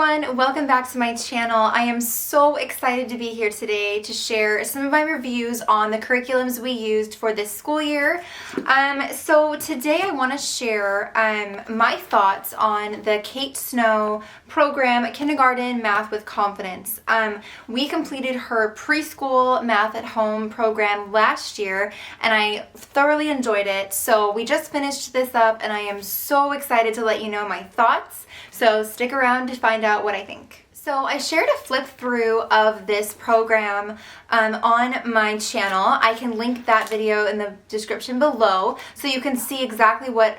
everyone, welcome back to my channel. I am so excited to be here today to share some of my reviews on the curriculums we used for this school year. So today I want to share my thoughts on the Kate Snow program, Kindergarten Math with Confidence. We completed her preschool math at home program last year and I thoroughly enjoyed it. So we just finished this up and I am so excited to let you know my thoughts. So stick around to find out what I think. So I shared a flip through of this program on my channel. I can link that video in the description below so you can see exactly what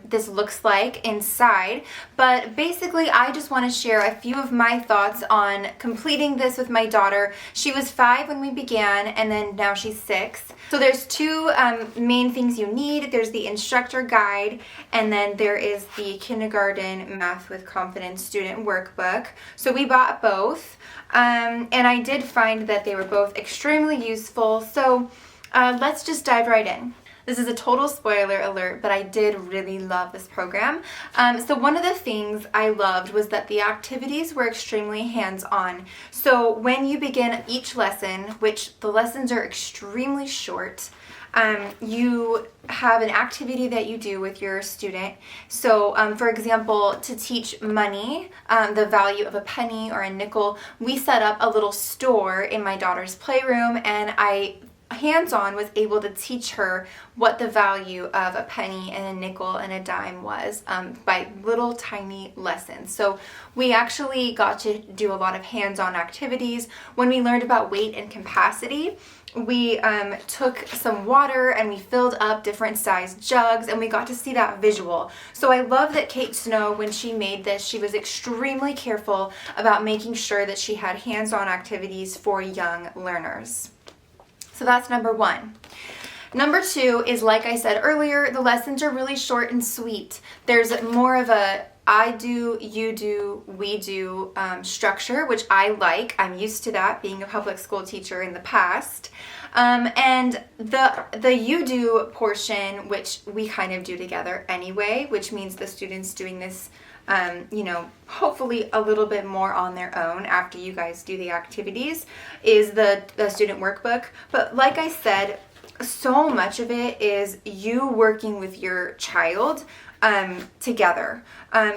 this looks like inside. But basically I just want to share a few of my thoughts on completing this with my daughter. She was 5 when we began and then now she's 6. So there's two main things you need. There's the instructor guide and then there is the Kindergarten Math with Confidence student workbook. So we bought both and I did find that they were both extremely useful. So let's just dive right in. This is a total spoiler alert, but I did really love this program. So one of the things I loved was that the activities were extremely hands-on. So when you begin each lesson, which the lessons are extremely short, you have an activity that you do with your student. So for example, to teach money, the value of a penny or a nickel, we set up a little store in my daughter's playroom and I hands-on was able to teach her what the value of a penny and a nickel and a dime was by little tiny lessons. So we actually got to do a lot of hands-on activities. When we learned about weight and capacity, we took some water and we filled up different sized jugs and we got to see that visual. So I love that Kate Snow, when she made this, she was extremely careful about making sure that she had hands-on activities for young learners. So that's number one. Number two is, like I said earlier, the lessons are really short and sweet. There's more of a I do, you do, we do structure, which I like. I'm used to that being a public school teacher in the past. And the you do portion, which we kind of do together anyway, which means the students doing this hopefully a little bit more on their own after you guys do the activities, is the student workbook. But like I said, so much of it is you working with your child together.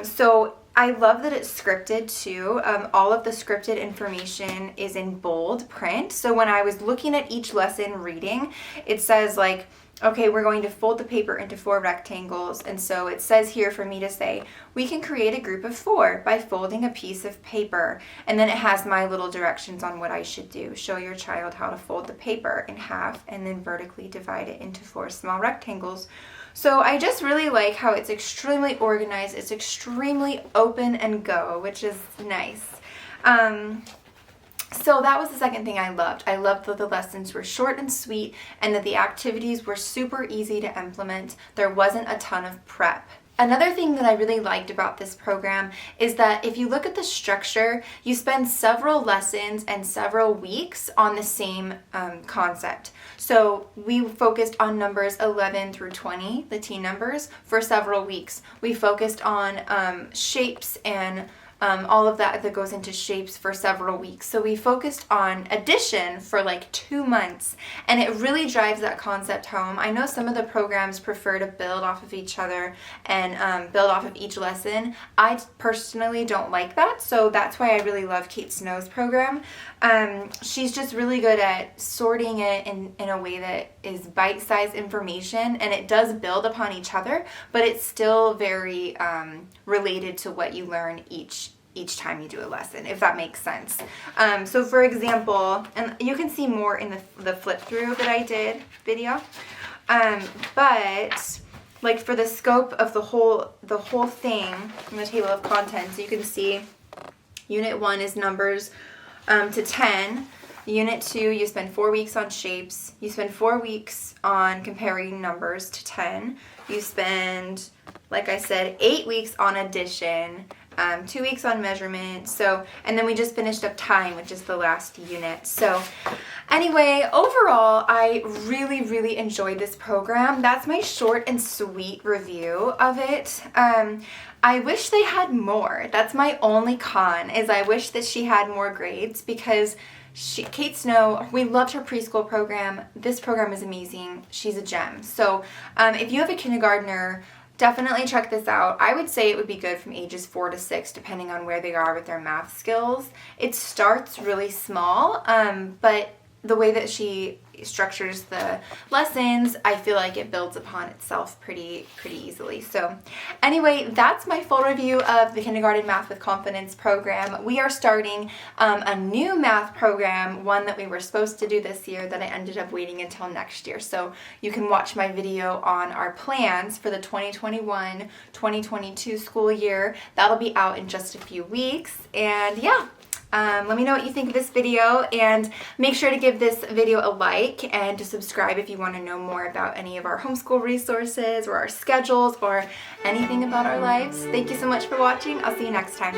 So I love that it's scripted too. All of the scripted information is in bold print. So when I was looking at each lesson reading, it says like, okay, we're going to fold the paper into 4 rectangles. And so it says here for me to say, we can create a group of 4 by folding a piece of paper. And then it has my little directions on what I should do. Show your child how to fold the paper in half and then vertically divide it into 4 small rectangles. So I just really like how it's extremely organized. It's extremely open and go, which is nice. So that was the second thing I loved. I loved that the lessons were short and sweet and that the activities were super easy to implement. There wasn't a ton of prep. Another thing that I really liked about this program is that if you look at the structure, you spend several lessons and several weeks on the same concept. So we focused on numbers 11 through 20, the teen numbers, for several weeks. We focused on shapes and all of that goes into shapes for several weeks. So we focused on addition for like 2 months and it really drives that concept home. I know some of the programs prefer to build off of each other and build off of each lesson. I personally don't like that, so that's why I really love Kate Snow's program. She's just really good at sorting it in a way that is bite-sized information and it does build upon each other, but it's still very related to what you learn each time you do a lesson, if that makes sense. So for example, and you can see more in the flip through that I did video, but like for the scope of the whole thing in the table of contents, you can see Unit 1 is numbers to 10. Unit 2, you spend 4 weeks on shapes. You spend 4 weeks on comparing numbers to 10. You spend, like I said, 8 weeks on addition. 2 weeks on measurement. So, and then we just finished up time, which is the last unit. So anyway, overall, I really, really enjoyed this program. That's my short and sweet review of it. I wish they had more. That's my only con, is I wish that she had more grades, because Kate Snow, we loved her preschool program. This program is amazing. She's a gem. So if you have a kindergartner, definitely check this out. I would say it would be good from ages 4 to 6, depending on where they are with their math skills. It starts really small, but the way that she structures the lessons, I feel like it builds upon itself pretty easily. So anyway, that's my full review of the Kindergarten Math with Confidence program. We are starting a new math program, one that we were supposed to do this year that I ended up waiting until next year. So you can watch my video on our plans for the 2021-2022 school year. That'll be out in just a few weeks. And yeah, let me know what you think of this video, and make sure to give this video a like and to subscribe if you want to know more about any of our homeschool resources or our schedules or anything about our lives. Thank you so much for watching. I'll see you next time.